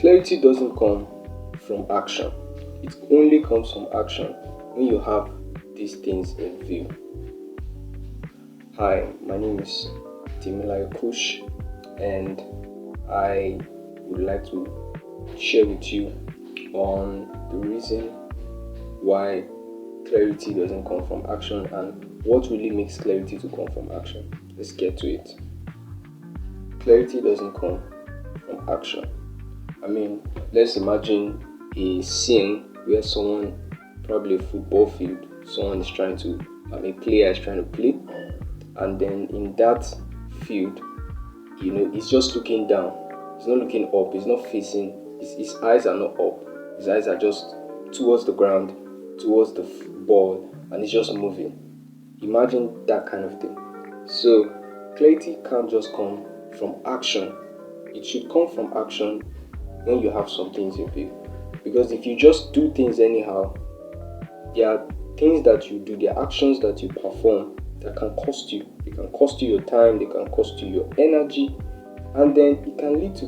Clarity doesn't come from action. It only comes from action when you have these things in view. Hi, my name is Timilayo Kush, and I would like to share with you on the reason why clarity doesn't come from action and what really makes clarity to come from action. Let's get to it. Clarity doesn't come from action. Let's imagine a scene where someone, probably a football field, someone is trying to, a player is trying to play, and then in that field, he's just looking down. He's not looking up. He's not facing. His eyes are not up. His eyes are just towards the ground, towards the ball, and he's just moving. Imagine that kind of thing. So clarity can't just come from action. It should come from action when you have some things in view. Because if you just do things anyhow, there are things that you do, there are actions that you perform that can cost you. They can cost you your time, they can cost you your energy, and then it can lead to,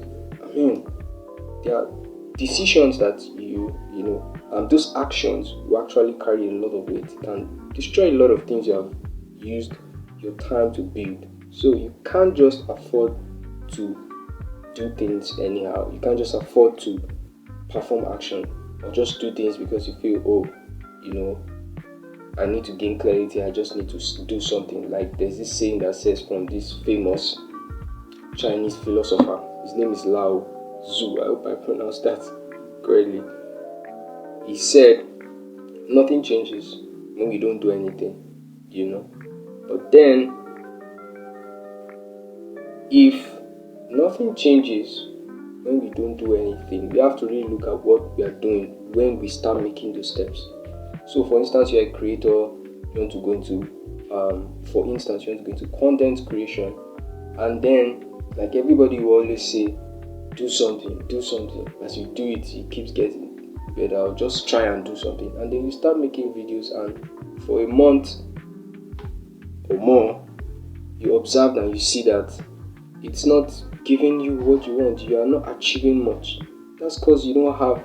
there are decisions that those actions will actually carry a lot of weight. It can destroy a lot of things you have used your time to build. So you can't just afford to do things anyhow. You can't just afford to perform action or just do things because you feel, I need to gain clarity. I just need to do something. Like there's this saying that says from this famous Chinese philosopher. His name is Lao Tzu. I hope I pronounced that correctly. He said, nothing changes when we don't do anything, But then, if nothing changes when we don't do anything, we have to really look at what we are doing when we start making those steps. So, for instance, you're a creator, you want to go into, content creation, and then, like everybody will always say, do something. As you do it, it keeps getting better. I'll just try and do something, and then you start making videos, and for a month or more, you observe and you see that it's not giving you what you want. You are not achieving much. That's because you don't have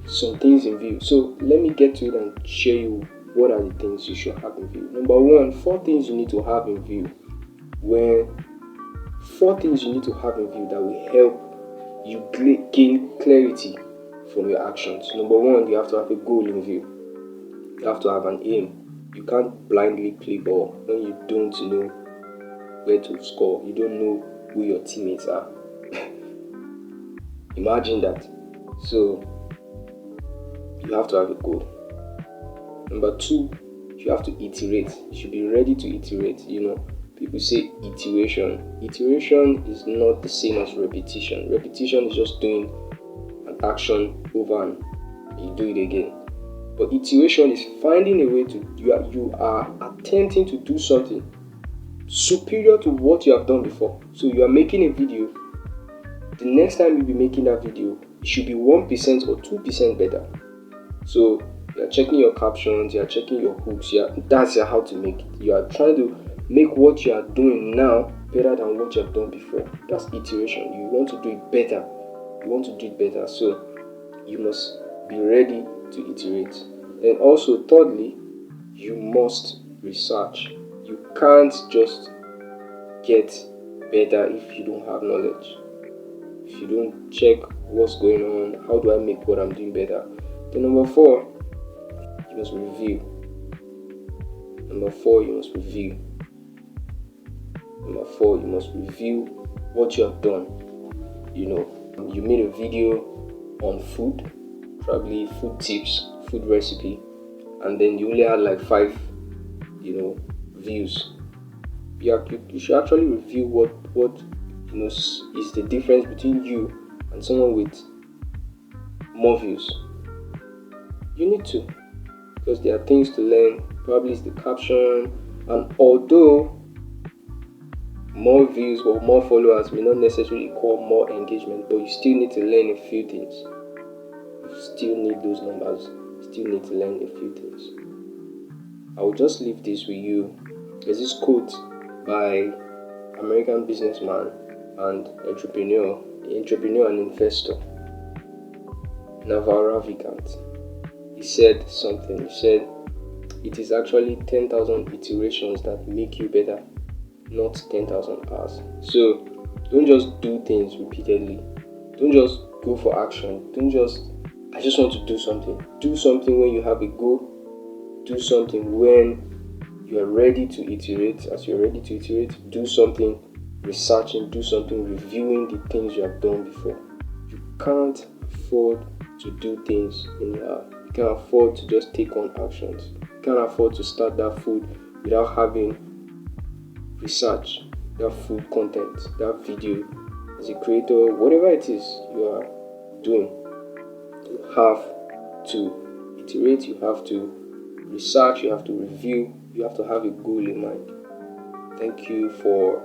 some things in view. So let me get to it and share you what are the things you should have in view. Number one, 4 things you need to have in view. 4 things you need to have in view that will help you gain clarity from your actions. Number one, you have to have a goal in view. You have to have an aim. You can't blindly play ball when you don't know where to score. You don't know who your teammates are. Imagine that. So you have to have a goal. Number 2, you have to iterate. You should be ready to iterate. People say iteration. Iteration is not the same as repetition. Repetition is just doing an action over and you do it again. But iteration is finding a way to, you are attempting to do something superior to what you have done before. So you are making a video. The next time you'll be making that video, it should be 1% or 2% better. So you are checking your captions, you are checking your hooks, that's how to make it. You are trying to make what you are doing now better than what you have done before. That's iteration. You want to do it better. So you must be ready to iterate. And also, thirdly, you must research. You can't just get better if you don't have knowledge. If you don't check what's going on, how do I make what I'm doing better? Then number 4, you must review. Number 4, you must review what you have done. You made a video on food, probably food tips, food recipe, and then you only had like 5, views. You should actually review what is the difference between you and someone with more views. You need to, because there are things to learn. Probably it's the caption, and although more views or more followers may not necessarily equal more engagement, but you still need to learn a few things. You still need those numbers. You still need to learn a few things. I will just leave this with you. There's this quote by American businessman and entrepreneur and investor. Naval Ravikant. He said something. He said, it is actually 10,000 iterations that make you better, not 10,000 hours. So don't just do things repeatedly. Don't just go for action. Don't just, I just want to do something. Do something when you have a goal. Do something when you are ready to iterate. As you're ready to iterate, do something researching, do something reviewing the things you have done before. You can't afford to do things anyhow. You can't afford to just take on actions. You can't afford to start that food without having research, that food content, that video. As a creator, whatever it is you are doing, you have to iterate, you have to research, you have to review, you have to have a goal in mind. Thank you for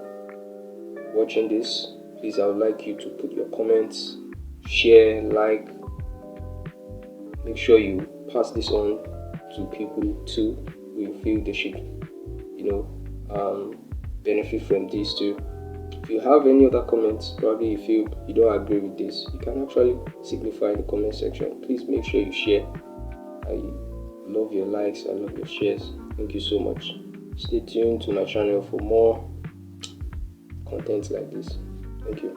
watching this. Please, I would like you to put your comments, share, like. Make sure you pass this on to people too who you feel they should, benefit from this too. If you have any other comments, probably you feel you don't agree with this, you can actually signify in the comment section. Please make sure you share. I love your likes, I love your shares. Thank you so much. Stay tuned to my channel for more content like this. Thank you.